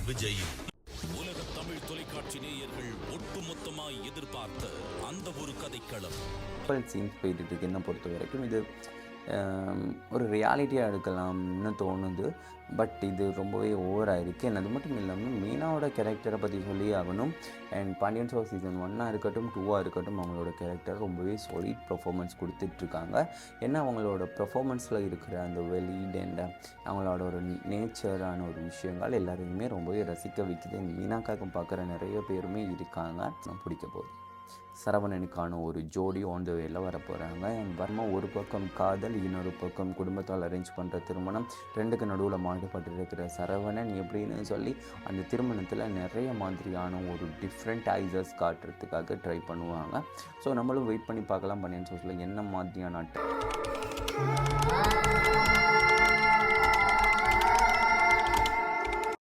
விஜயும். உலக தமிழ் தொலைக்காட்சி நேயர்கள் ஒட்டுமொத்தமாய் எதிர்பார்த்த அந்த ஒரு கதைக்களம் சீன்ஸ் போயிட்டு இருக்கு. என்னை பொறுத்த வரைக்கும் இது ஒரு ரியாலிட்டியாக எடுக்கலாம்னு தோணுது. பட் இது ரொம்பவே ஓவராக இருக்குது. அது மட்டும் இல்லாமல் மீனாவோட கேரக்டரை பற்றி சொல்லி ஆகணும். அண்ட் பாண்டியன் ஸ்டோர் சீசன் 1 இருக்கட்டும் 2 இருக்கட்டும் அவங்களோட கேரக்டர் ரொம்பவே சாலிட் பர்ஃபார்மன்ஸ் கொடுத்துட்ருக்காங்க. ஏன்னா அவங்களோட பர்ஃபார்மன்ஸில் இருக்கிற அந்த வெளியீடு அண்ட் அவங்களோட ஒரு நேச்சரான ஒரு விஷயங்கள் எல்லாரையுமே ரொம்பவே ரசிக்க வைக்குது. மீனாக்காக்கும் பார்க்குற நிறைய பேருமே இருக்காங்க. பிடிக்க போகுது. சரவணனுக்கான ஒரு ஜோடி ஆன் த வேல வர போகிறாங்க. என் வர்மா ஒரு பக்கம் காதல், இன்னொரு பக்கம் குடும்பத்தால் அரேஞ்ச் பண்ணுற திருமணம், ரெண்டுக்கு நடுவில் மாட்டுப்பட்டு இருக்கிற சரவணன் எப்படின்னு சொல்லி அந்த திருமணத்தில் நிறைய மாதிரியான ஒரு டிஃப்ரெண்ட் ஐசஸ் காட்டுறதுக்காக ட்ரை பண்ணுவாங்க. ஸோ நம்மளும் வெயிட் பண்ணி பார்க்கலாம். பண்ணின்னு சொல்லி என்ன மாதிரியான